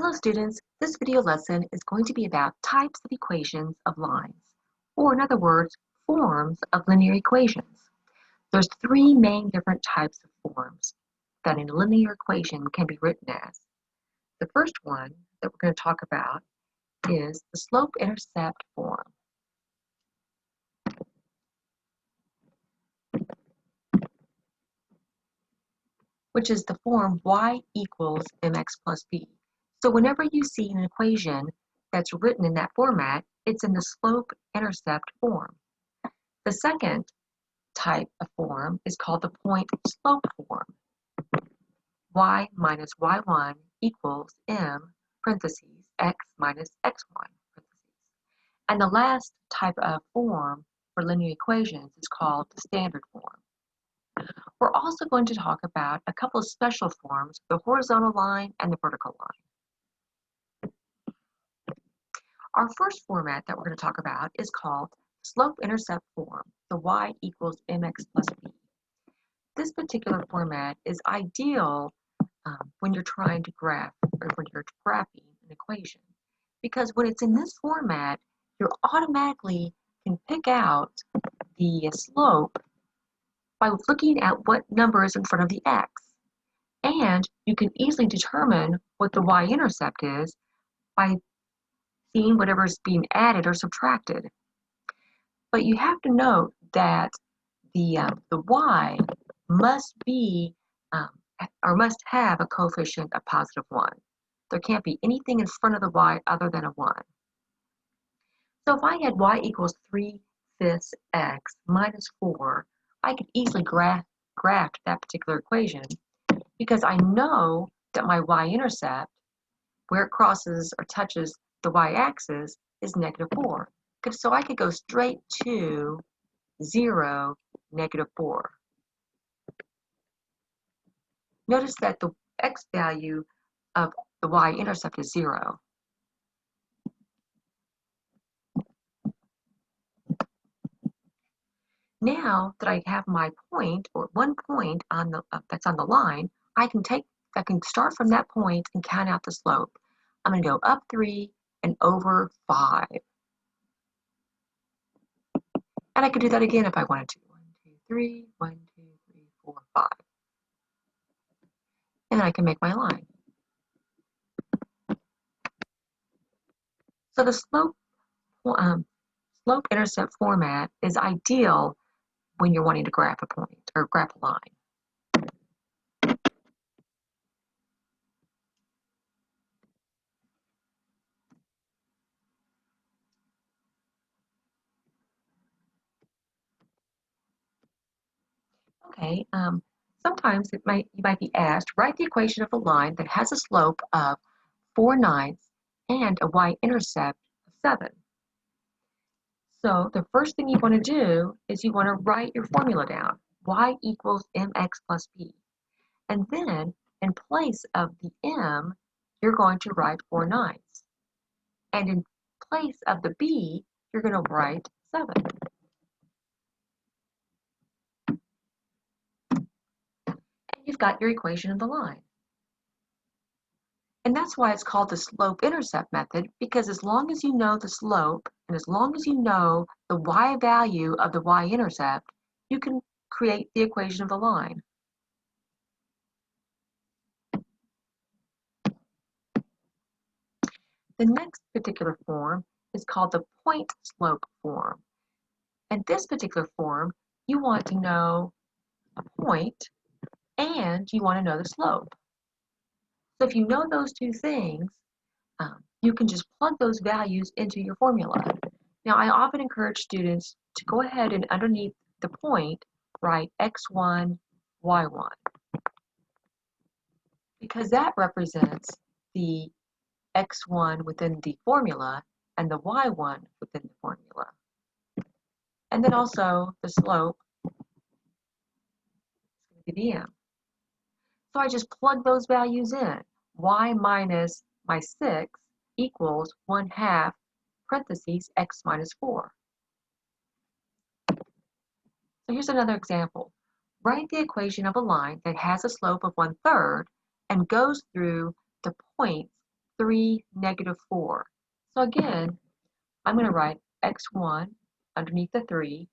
Hello students, this video lesson is going to be about types of equations of lines, or in other words, forms of linear equations. There's three main different types of forms that a linear equation can be written as. The first one that we're going to talk about is the slope-intercept form. Which is the form y equals mx plus b. So whenever you see an equation that's written in that format, it's in the slope-intercept form. The second type of form is called the point-slope form. Y minus y1 equals m parentheses x minus x1 parentheses. And the last type of form for linear equations is called the standard form. We're also going to talk about a couple of special forms, the horizontal line and the vertical line. Our first format that we're going to talk about is called slope-intercept form, the y equals mx plus b. This particular format is ideal when you're trying to graph or when you're graphing an equation, because when it's in this format, you automatically can pick out the slope by looking at what number is in front of the x. And you can easily determine what the y-intercept is by seeing whatever is being added or subtracted. But you have to note that the y must be or must have a coefficient of positive 1. There can't be anything in front of the y other than a 1. So if I had y equals 3/5 x minus 4, I could easily graph that particular equation because I know that my y-intercept, where it crosses or touches the y-axis, is -4. So I could go straight to 0, -4. Notice that the x value of the y-intercept is 0. Now that I have my point, or one point on the that's on the line, I can start from that point and count out the slope. I'm going to go up 3 and over 5. And I could do that again if I wanted to. 1, 2, 3, 1, 2, 3, 4, 5. And then I can make my line. So the slope-intercept format is ideal when you're wanting to graph a point or graph a line. Okay, sometimes you might be asked, write the equation of a line that has a slope of 4/9 and a y-intercept of 7. So the first thing you want to do is you want to write your formula down, y equals mx plus b. And then in place of the m, you're going to write 4/9. And in place of the b, you're going to write 7. You've got your equation of the line. And that's why it's called the slope-intercept method, because as long as you know the slope and as long as you know the y value of the y-intercept, you can create the equation of the line. The next particular form is called the point-slope form. And this particular form, you want to know a point and you want to know the slope. So if you know those two things, you can just plug those values into your formula. Now, I often encourage students to go ahead and underneath the point, write x1, y1, because that represents the x1 within the formula and the y1 within the formula. And then also the slope is going to be the m. So I just plug those values in. Y minus my 6 equals 1/2 parentheses x minus 4. So here's another example. Write the equation of a line that has a slope of 1/3 and goes through the points 3, negative 4. So again, I'm going to write x1 underneath the 3,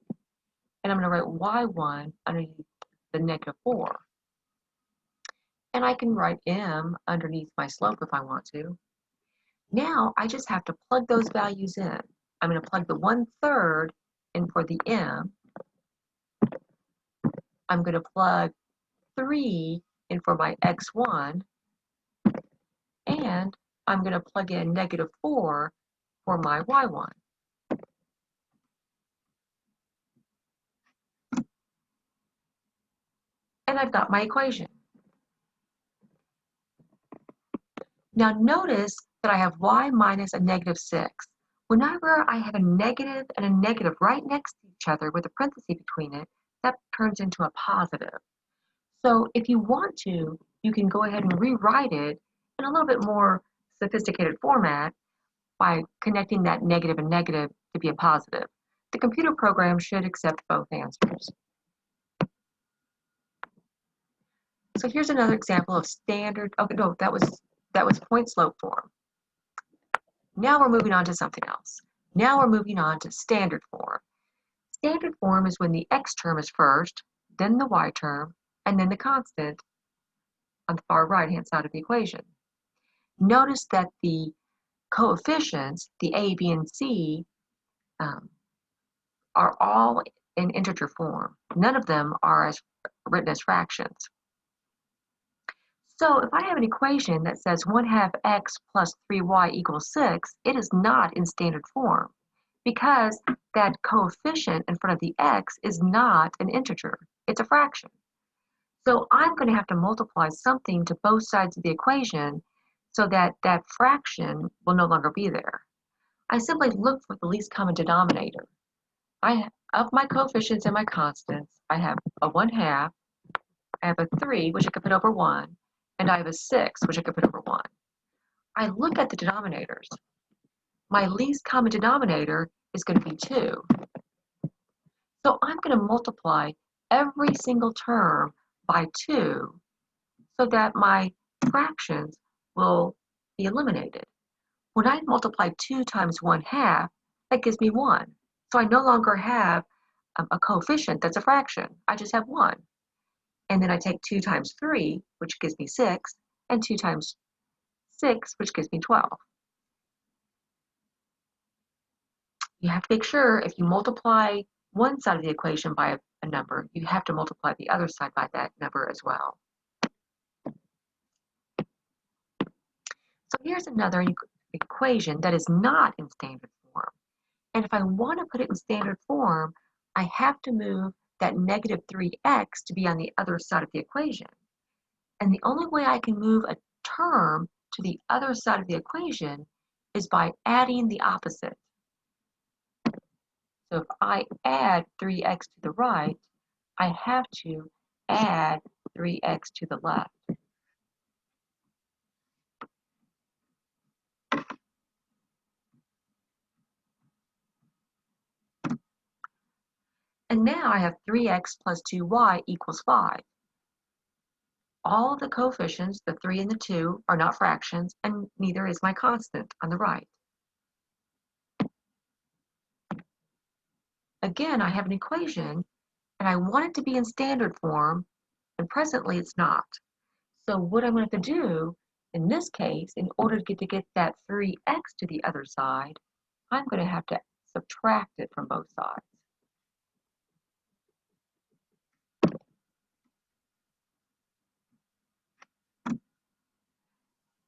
and I'm going to write y1 underneath the negative 4. And I can write m underneath my slope if I want to. Now I just have to plug those values in. I'm going to plug the 1/3 in for the m. I'm going to plug 3 in for my x1, and I'm going to plug in negative 4 for my y1. And I've got my equation. Now notice that I have y minus a negative 6. Whenever I have a negative and a negative right next to each other with a parenthesis between it, that turns into a positive. So if you want to, you can go ahead and rewrite it in a little bit more sophisticated format by connecting that negative and negative to be a positive. The computer program should accept both answers. So here's another example of standard, okay, no, that was point slope form. Now we're moving on to something else. Now we're moving on to standard form. Standard form is when the x term is first, then the y term, and then the constant on the far right-hand side of the equation. Notice that the coefficients, the a, b, and c, are all in integer form. None of them are written as fractions. So if I have an equation that says 1/2 x plus 3y equals 6, it is not in standard form because that coefficient in front of the x is not an integer. It's a fraction. So I'm going to have to multiply something to both sides of the equation so that that fraction will no longer be there. I simply look for the least common denominator. Of my coefficients and my constants, I have a 1/2, I have a 3, which I could put over 1, and I have a 6, which I could put over 1. I look at the denominators. My least common denominator is going to be 2. So I'm going to multiply every single term by 2 so that my fractions will be eliminated. When I multiply 2 times 1/2, that gives me 1. So I no longer have a coefficient that's a fraction. I just have 1. And then I take 2 times 3, which gives me 6, and 2 times 6, which gives me 12. You have to make sure if you multiply one side of the equation by a number, you have to multiply the other side by that number as well. So here's another equation that is not in standard form. And if I want to put it in standard form, I have to move that negative 3x to be on the other side of the equation. And the only way I can move a term to the other side of the equation is by adding the opposite. So if I add 3x to the right, I have to add 3x to the left. And now I have 3x plus 2y equals 5. All of the coefficients, the 3 and the 2, are not fractions, and neither is my constant on the right. Again, I have an equation, and I want it to be in standard form, and presently it's not. So what I'm going to have to do, in this case, in order to get that 3x to the other side, I'm going to have to subtract it from both sides.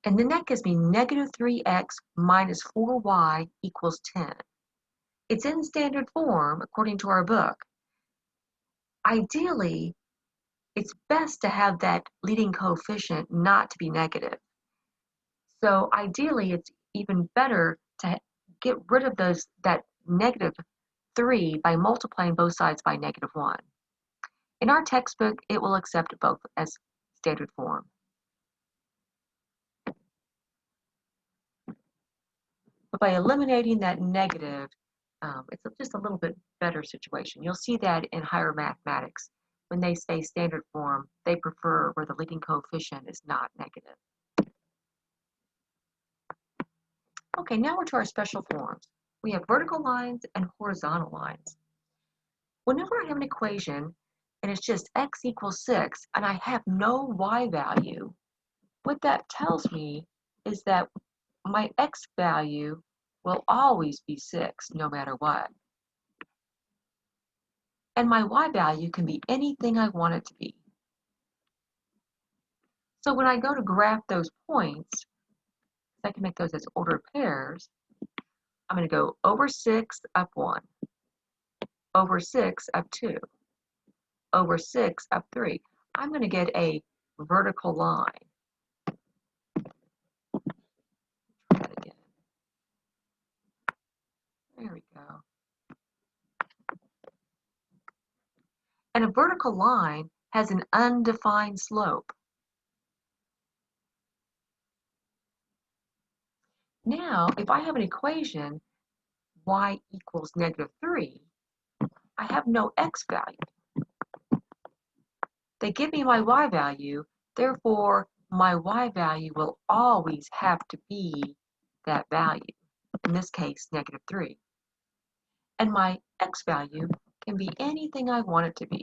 And then that gives me negative 3x minus 4y equals 10. It's in standard form according to our book. Ideally, it's best to have that leading coefficient not to be negative. So ideally, it's even better to get rid of that negative 3 by multiplying both sides by negative 1. In our textbook, it will accept both as standard form. But by eliminating that negative, it's just a little bit better situation. You'll see that in higher mathematics. When they say standard form, they prefer where the leading coefficient is not negative. Okay, now we're to our special forms. We have vertical lines and horizontal lines. Whenever I have an equation and it's just x equals 6 and I have no y value, what that tells me is that my x value will always be 6 no matter what. And my y value can be anything I want it to be. So when I go to graph those points, I can make those as ordered pairs. I'm going to go over 6 up 1, over 6 up 2, over 6 up 3. I'm going to get a vertical line. Try that again. There we go. And a vertical line has an undefined slope. Now, if I have an equation, y equals -3, I have no x value. They give me my y value, therefore my y value will always have to be that value, in this case -3. And my x value can be anything I want it to be.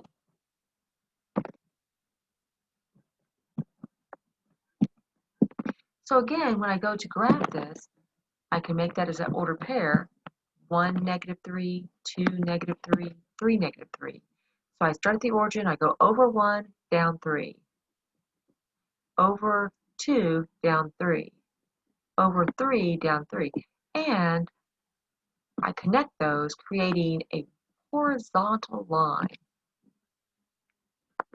So again, when I go to graph this, I can make that as an ordered pair, 1, -3, 2, -3, 3, -3. So I start at the origin, I go over 1, down 3, over 2, down 3, over 3, down 3, and I connect those, creating a horizontal line.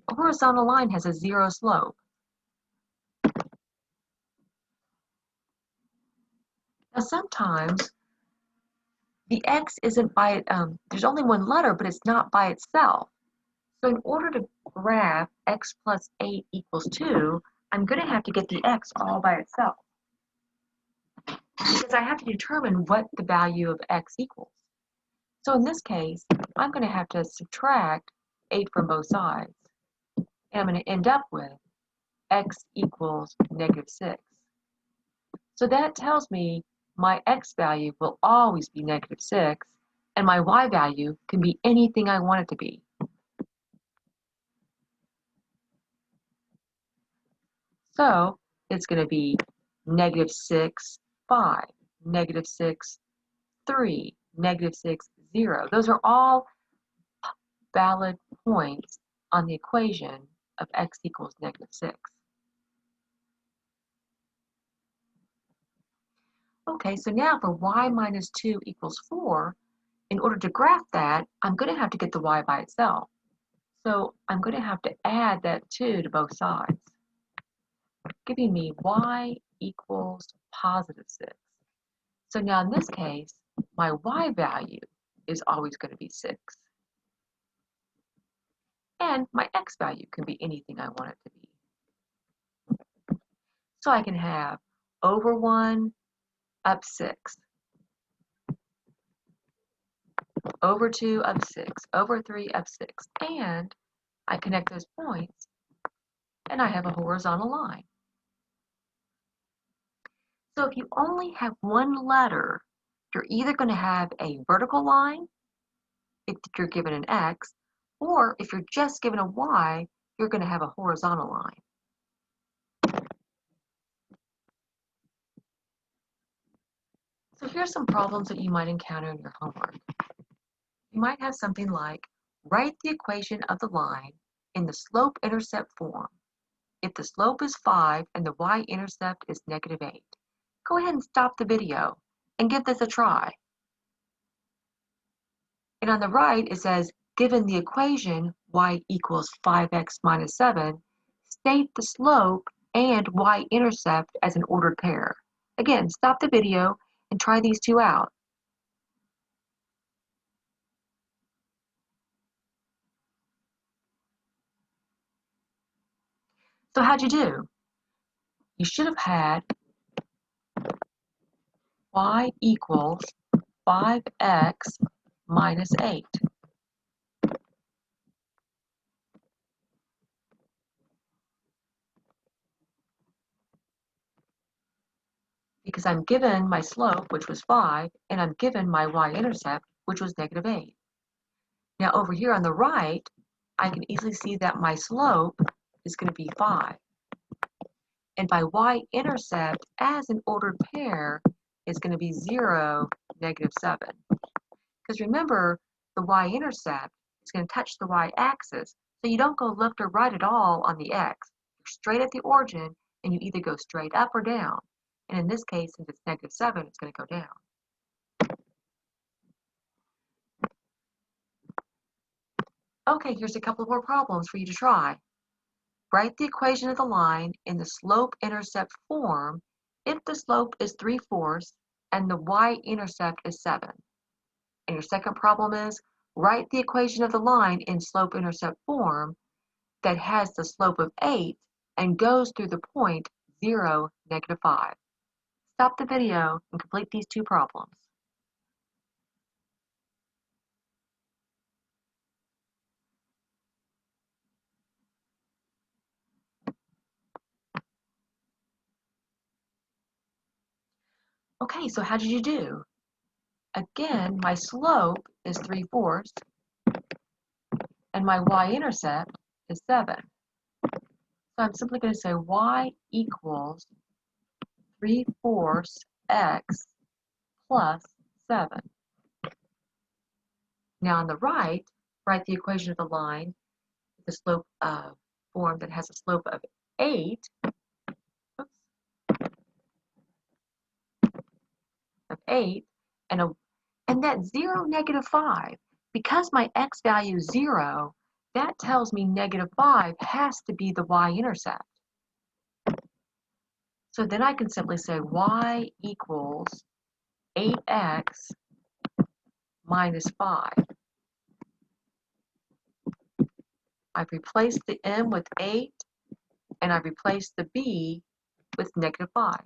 A horizontal line has a 0 slope. Now sometimes the x isn't by, there's only one letter, but it's not by itself. So in order to graph x plus 8 equals 2, I'm going to have to get the x all by itself, because I have to determine what the value of x equals. So in this case, I'm going to have to subtract 8 from both sides. And I'm going to end up with x equals -6. So that tells me my x value will always be -6, and my y value can be anything I want it to be. So it's going to be -6, 5, -6, 3, -6, 0. Those are all valid points on the equation of x equals -6. Okay, so now for y minus 2 equals 4, in order to graph that, I'm going to have to get the y by itself. So I'm going to have to add that 2 to both sides, giving me y equals +6. So now in this case, my y value is always going to be 6. And my x value can be anything I want it to be. So I can have over 1 up 6, over 2 up 6, over 3 up 6. And I connect those points, and I have a horizontal line. So if you only have one letter, you're either going to have a vertical line if you're given an x, or if you're just given a y, you're going to have a horizontal line. So here's some problems that you might encounter in your homework. You might have something like, write the equation of the line in the slope-intercept form if the slope is 5 and the y-intercept is -8. Go ahead and stop the video and give this a try. And on the right, it says, given the equation y equals 5x minus 7, state the slope and y-intercept as an ordered pair. Again, stop the video and try these two out. So how'd you do? You should have had y equals 5x minus 8. because I'm given my slope, which was 5, and I'm given my y-intercept, which was -8. Now over here on the right, I can easily see that my slope is going to be 5. And my y-intercept as an ordered pair is going to be 0, -7. Because remember, the y-intercept is going to touch the y-axis, so you don't go left or right at all on the x. You're straight at the origin, and you either go straight up or down. And in this case, since it's -7, it's going to go down. Okay, here's a couple more problems for you to try. Write the equation of the line in the slope-intercept form if the slope is 3/4 and the y-intercept is 7. And your second problem is, write the equation of the line in slope-intercept form that has the slope of 8 and goes through the point 0, -5. Stop the video and complete these two problems. Okay, so how did you do? Again, my slope is 3/4 and my y-intercept is 7. So I'm simply going to say y equals 3/4 x plus 7. Now on the right, write the equation of the line, the slope form that has a slope of 8, oops, of 8, and that's 0, -5. Because my x value is 0, that tells me -5 has to be the y-intercept. So then I can simply say y equals 8x minus 5. I've replaced the m with 8, and I've replaced the b with -5.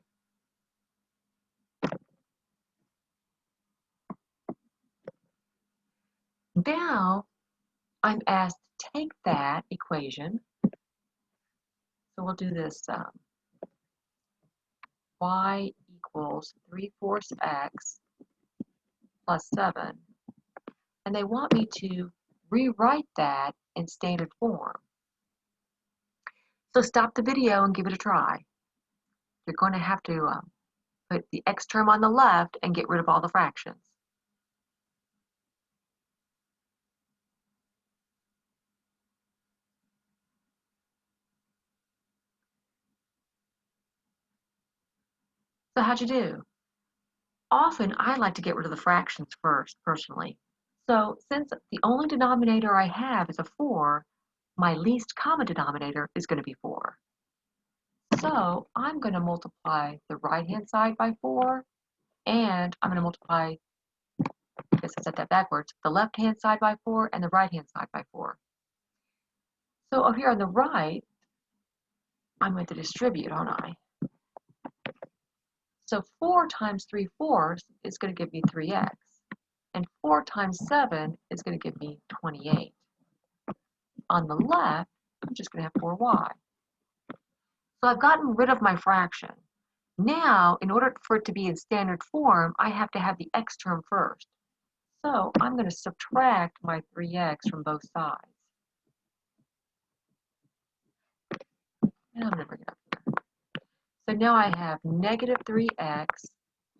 Now, I'm asked to take that equation, so we'll do this, y equals 3/4 x plus 7, and they want me to rewrite that in standard form. So stop the video and give it a try. You're going to have to put the x term on the left and get rid of all the fractions. So how'd you do? Often I like to get rid of the fractions first, personally. So since the only denominator I have is a 4, my least common denominator is going to be 4. So I'm going to multiply the right-hand side by 4, and I'm going to multiply, I guess I said that backwards, the left-hand side by 4 and the right-hand side by 4. So over here on the right, I'm going to distribute, aren't I? So 4 times 3/4 is going to give me 3x. And 4 times 7 is going to give me 28. On the left, I'm just going to have 4y. So I've gotten rid of my fraction. Now, in order for it to be in standard form, I have to have the x term first. So I'm going to subtract my 3x from both sides. And I'm going to bring it up here. So now I have -3x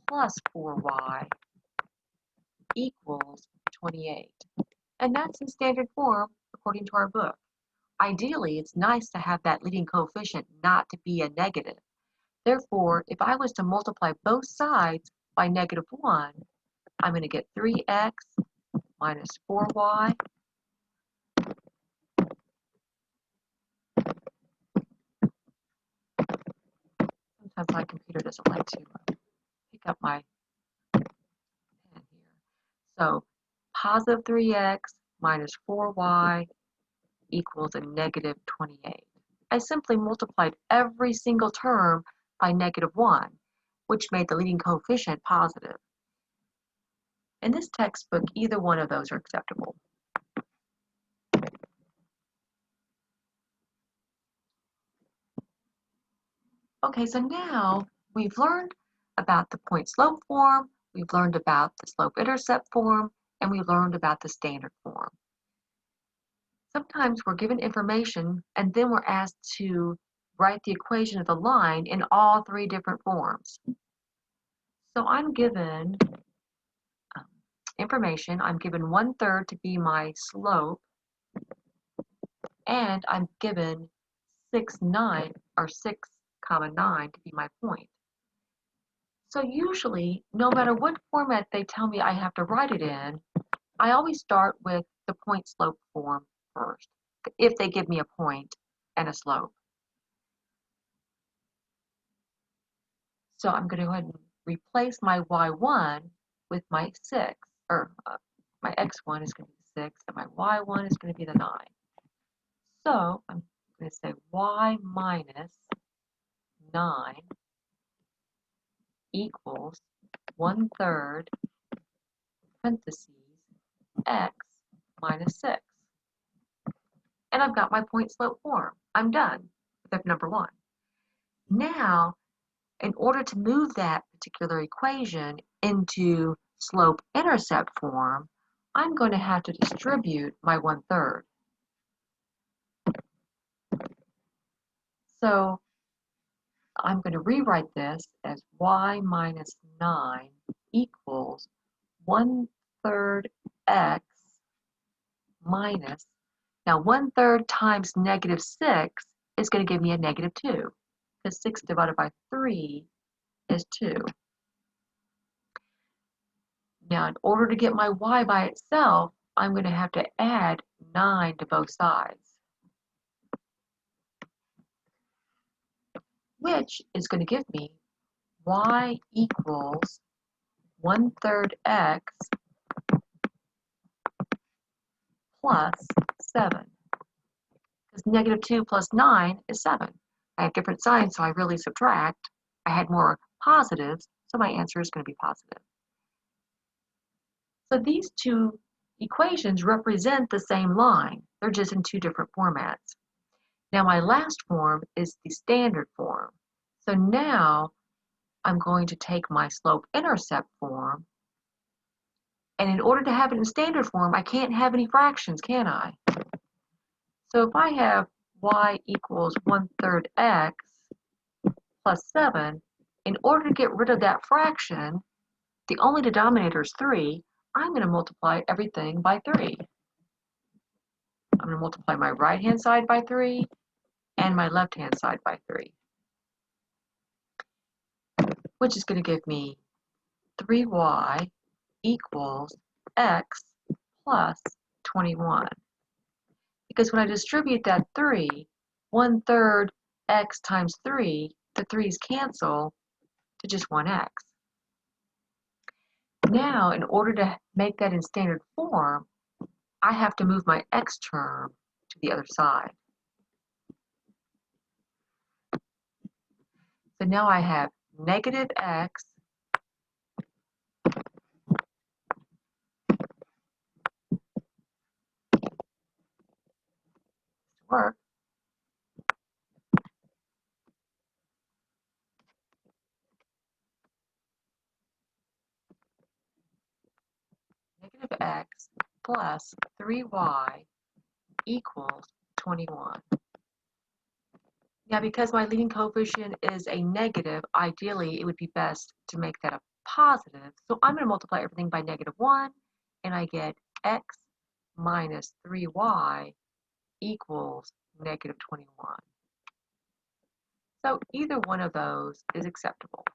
plus 4y equals 28. And that's in standard form according to our book. Ideally, it's nice to have that leading coefficient not to be a negative. Therefore, if I was to multiply both sides by -1, I'm going to get 3x minus 4y sometimes my computer doesn't like to pick up my pen here. So positive 3x minus 4y equals a -28. I simply multiplied every single term by -1, which made the leading coefficient positive. In this textbook, either one of those are acceptable. Okay, so now we've learned about the point-slope form, we've learned about the slope-intercept form, and we learned about the standard form. Sometimes we're given information and then we're asked to write the equation of the line in all three different forms. So I'm given information. I'm given 1/3 to be my slope, and I'm given 6/9 or 6,9 to be my point. So usually, no matter what format they tell me I have to write it in, I always start with the point-slope form first, if they give me a point and a slope. So I'm going to go ahead and replace my y1 with my 6, or my x1 is going to be 6, and my y1 is going to be the 9. So I'm going to say y minus 9 equals 1/3 parentheses x minus 6. And I've got my point-slope form. I'm done with step number 1. Now, in order to move that particular equation into slope-intercept form, I'm going to have to distribute my 1/3. So I'm going to rewrite this as y minus 9 equals 1/3 x minus, now 1/3 times -6 is going to give me a -2, because 6 divided by 3 is 2. Now, in order to get my y by itself, I'm going to have to add 9 to both sides, which is going to give me y equals 1/3 x plus 7. Because -2 plus 9 is 7. I have different signs, so I really subtract. I had more positives, so my answer is going to be positive. So these two equations represent the same line. They're just in two different formats. Now my last form is the standard form. So now I'm going to take my slope-intercept form, and in order to have it in standard form, I can't have any fractions, can I? So if I have y equals 1/3 x plus 7, in order to get rid of that fraction, the only denominator is 3, I'm going to multiply everything by 3. I'm going to multiply my right-hand side by 3 and my left-hand side by 3, which is going to give me 3y equals x plus 21. Because when I distribute that 3, 1/3 x times 3, the 3's cancel to just 1x. Now, in order to make that in standard form, I have to move my x term to the other side. So now I have negative x work negative x plus 3y equals 21. Now, because my leading coefficient is a negative, ideally it would be best to make that a positive. So I'm going to multiply everything by -1, and I get x minus 3y equals -21. So either one of those is acceptable.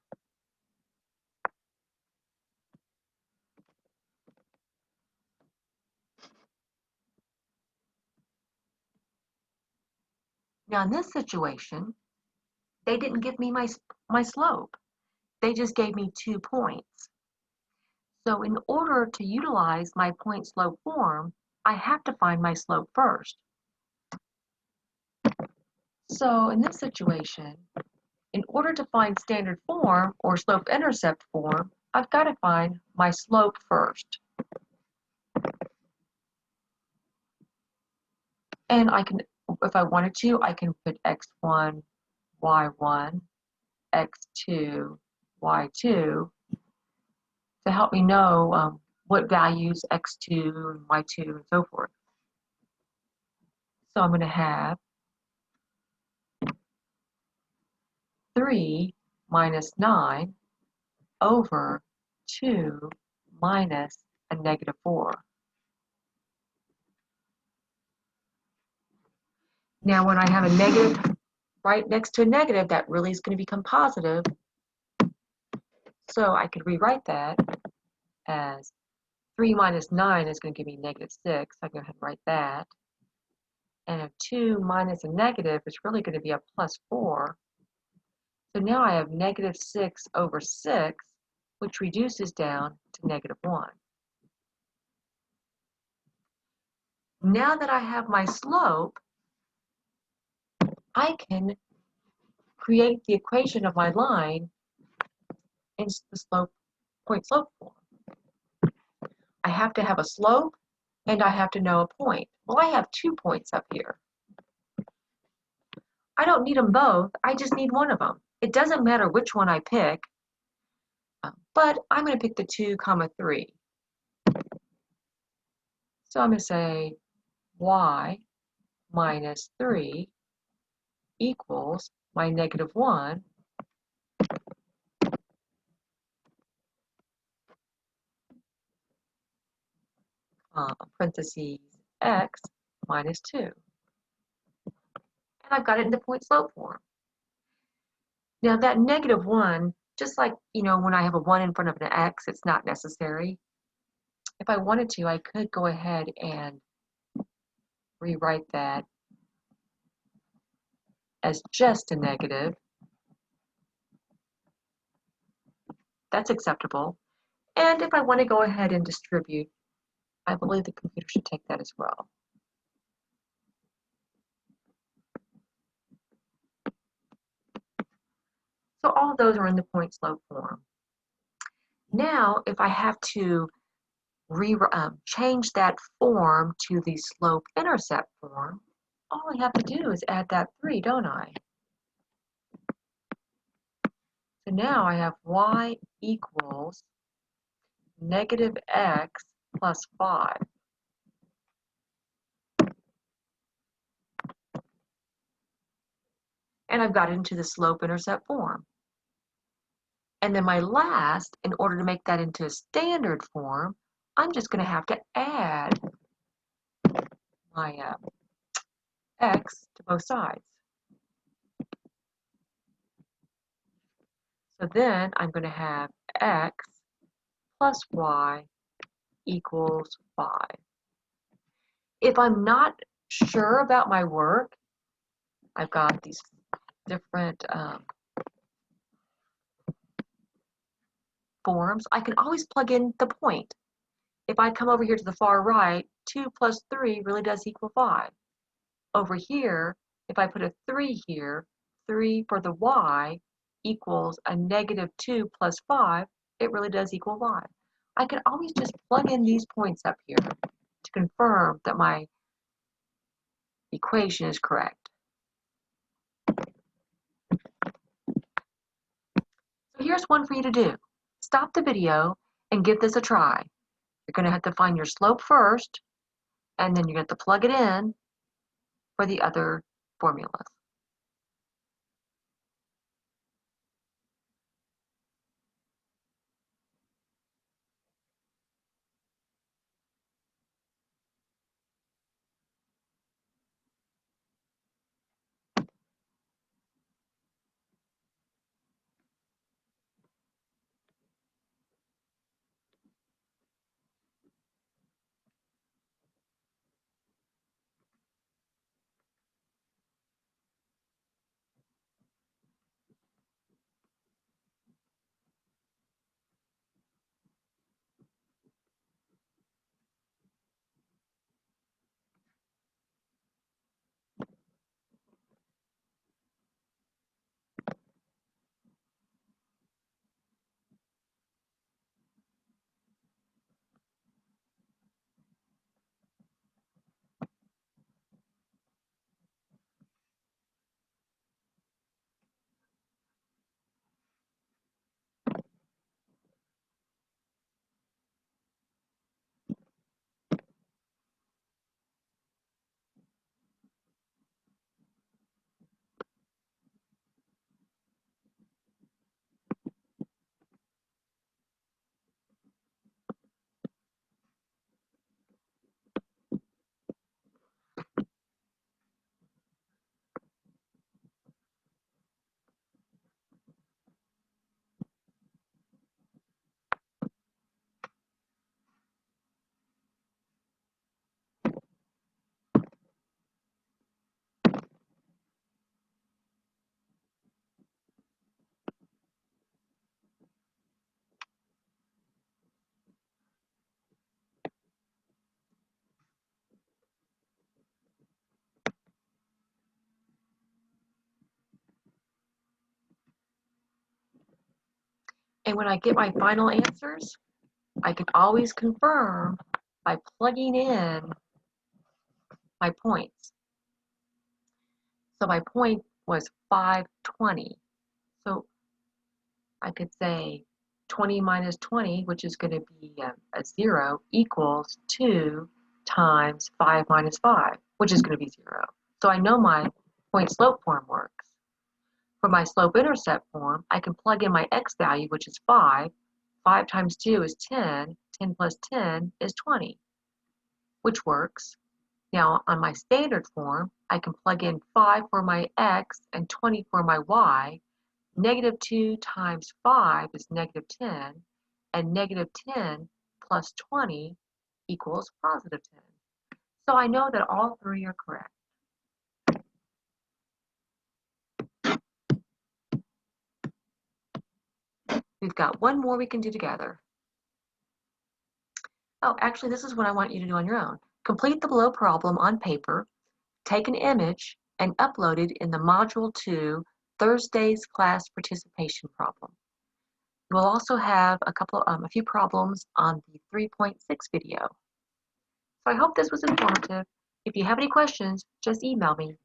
Now in this situation, they didn't give me my slope. They just gave me 2 points. So in order to utilize my point-slope form, I have to find my slope first. So in this situation, in order to find standard form or slope-intercept form, I've got to find my slope first. And I can, if I wanted to, I can put x1, y1, x2, y2 to help me know what values x2 and y2 and so forth. So I'm going to have 3 minus 9 over 2 minus a negative 4. Now when I have a negative right next to a negative, that really is going to become positive. So I could rewrite that as 3 minus 9 is going to give me negative 6. I go ahead and write that. And a 2 minus a negative is really going to be a plus 4. So now I have negative 6 over 6, which reduces down to negative 1. Now that I have my slope, I can create the equation of my line in the point-slope form. I have to have a slope and I have to know a point. Well, I have 2 points up here. I don't need them both, I just need one of them. It doesn't matter which one I pick, but I'm going to pick the 2, 3. So I'm going to say y minus 3 equals my negative 1 parentheses x minus 2. And I've got it in the point-slope form. Now that negative 1, just like, when I have a 1 in front of an x, it's not necessary. If I wanted to, I could go ahead and rewrite that as just a negative. That's acceptable. And if I want to go ahead and distribute, I believe the computer should take that as well. So all of those are in the point-slope form. Now, if I have to change that form to the slope-intercept form, all I have to do is add that 3, don't I? So now I have y equals negative x plus 5. And I've got it into the slope-intercept form. And then my last, in order to make that into a standard form, I'm just going to have to add my x to both sides. So then I'm going to have x plus y equals 5. If I'm not sure about my work, I've got these different forms. I can always plug in the point. If I come over here to the far right, 2 plus 3 really does equal 5. Over here, if I put a 3 here, 3 for the y equals a negative 2 plus 5, it really does equal 5. I can always just plug in these points up here to confirm that my equation is correct. So here's one for you to do. Stop the video and give this a try. You're going to have to find your slope first, and then you're going to have to plug it in for the other formulas. And when I get my final answers, I can always confirm by plugging in my points. So my point was 520. So I could say 20 minus 20, which is going to be a 0, equals 2 times 5 minus 5, which is going to be 0. So I know my point-slope form works. For my slope-intercept form, I can plug in my x value, which is 5. 5 times 2 is 10. 10 plus 10 is 20, which works. Now, on my standard form, I can plug in 5 for my x and 20 for my y. Negative 2 times 5 is negative 10, and negative 10 plus 20 equals positive 10. So I know that all three are correct. We've got one more we can do together. Oh, actually, this is what I want you to do on your own. Complete the below problem on paper, take an image, and upload it in the Module 2 Thursday's class participation problem. We'll also have a few problems on the 3.6 video. So I hope this was informative. If you have any questions, just email me.